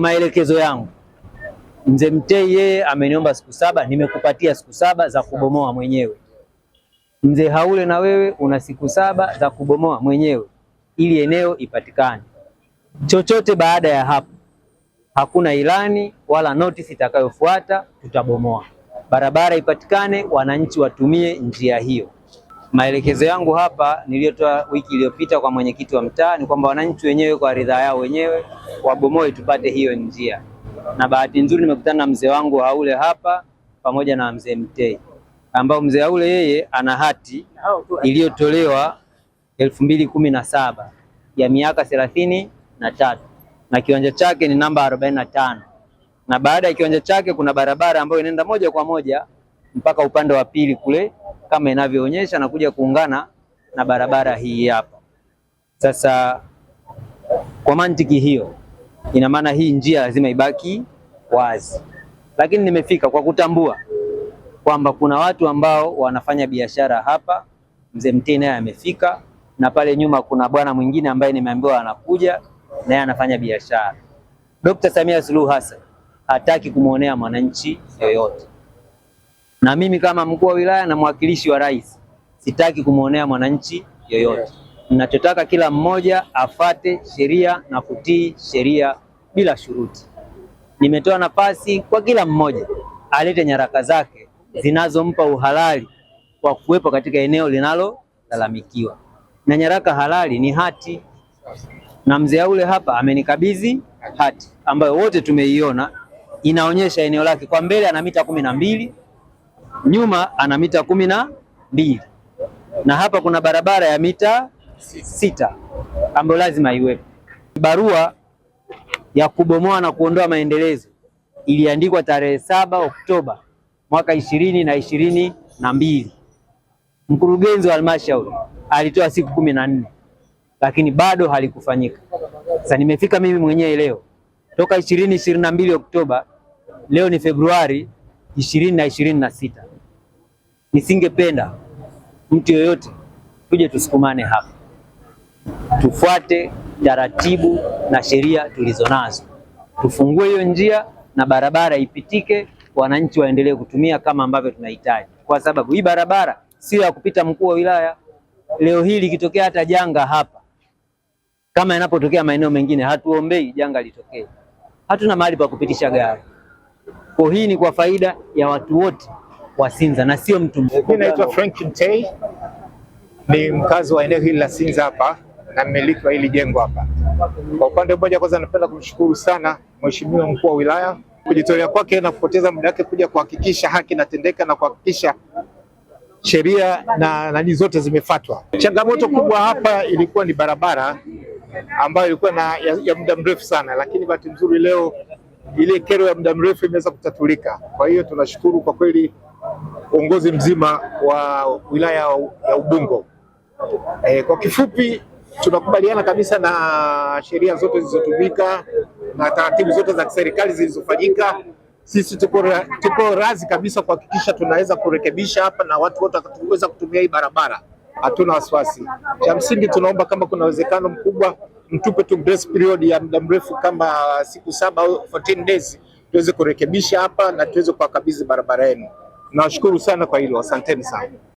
Maelekezo yangu, Mzee Mtei yeye ameniomba siku 7, nimekupatia siku 7 za kubomoa mwenyewe. Mzee Haule na wewe una siku 7 za kubomoa mwenyewe ili eneo ipatikane. Chochote baada ya hapo hakuna ilani wala notice itakayofuata, tutabomoa. Barabara ipatikane, wananchi watumie njia hiyo. Maelekezo yangu hapa niliyotoa wiki iliyopita kwa mwenyekiti wa mtaa ni kwamba wananchi wenyewe kwa ridhaa yao wenyewe wabomoe tupate hiyo njia. Na bahati nzuri nimekutana na mzee wangu Haule hapa pamoja na Mzee Mtei, ambao Mzee Haule yeye ana hati iliyotolewa 2017 ya miaka 33 na kiwanja chake ni namba 45, na baada ya kiwanja chake kuna barabara ambayo inaenda moja kwa moja mpaka upande wa pili kule kama inavyoonyesha na kuja kuungana na barabara hii hapa. Sasa kwa mantiki hiyo ina maana hii njia lazima ibaki wazi, lakini nimefika kwa kutambua kwamba kuna watu ambao wanafanya biashara hapa. Mzee Mtei naye amefika, na pale nyuma kuna bwana mwingine ambaye nimeambiwa anakuja naye anafanya biashara. Dr. Samia Suluhu Hassan hataki kumuonea mwananchi yoyote, na mimi kama mkuu wa wilaya na mwakilishi wa rais sitaki kumuonea mwananchi yoyote. Ninachotaka kila mmoja afate sheria na kutii sheria bila shuruti. Nimetoa nafasi kwa kila mmoja alete nyaraka zake zinazompa uhalali kwa kuwepo katika eneo linalolalamikiwa, na nyaraka halali ni hati, na Mzee Haule hapa amenikabidhi hati ambayo wote tumeiona, inaonyesha eneo lake. Kwa mbele ana mita 12, nyuma ana mita 12, na hapa kuna barabara ya mita 6 ambayo lazima iwepo. Barua ya kubomoa na kuondoa maendelezo iliandikwa tarehe 7 Oktoba mwaka 2022. Mkurugenzi wa halmashauri alitoa siku 14, lakini bado halikufanyika. Sasa nimefika mimi mwenyewe leo toka 22 Oktoba, leo ni Februari 2026. Nisingependa mtu yoyote tuje tusukumane hapa, tufuate taratibu na sheria tulizonazo, tufungue hiyo njia na barabara ipitike, wananchi waendelee kutumia kama ambavyo tunahitaji, kwa sababu hii barabara sio ya kupita mkuu wa wilaya. Leo hili likitokea hata janga hapa kama inapotokea maeneo mengine, hatuombei janga litokee, hatuna mahali pa kupitisha gari. Kwa hii ni kwa faida ya watu wote wa Sinza na sio mtu mmoja. Mimi naitwa Frank Mtei, ni mkazi wa eneo hili la Sinza hapa na mmiliki wa hili jengo hapa. Kwa upande mmoja, kwanza napenda kumshukuru sana Mheshimiwa mkuu wa wilaya kujitolea kwake na kupoteza muda wake kuja kuhakikisha haki inatendeka na kuhakikisha sheria na nani zote zimefuatwa. Changamoto kubwa hapa ilikuwa ni barabara ambayo ilikuwa ya muda mrefu sana, lakini bahati nzuri leo ile kero ya muda mrefu imeweza kutatulika. Kwa hiyo tunashukuru kwa kweli uongozi mzima wa wilaya ya Ubungo. Kwa kifupi, tunakubaliana kabisa na sheria zote zilizotumika na taratibu zote za serikali zilizofanyika. Sisi tuko razi kabisa kuhakikisha tunaweza kurekebisha hapa na watu wote wataweza kutumia hii barabara. Hatuna wasiwasi. Cha msingi tunaomba kama kuna uwezekano mkubwa mtupe tu grace period ya muda mrefu kama siku 7 au 14 days tuweze kurekebisha hapa na tuweze kuwakabidhi barabara yenu. Nawashukuru sana kwa hilo, asanteni sana.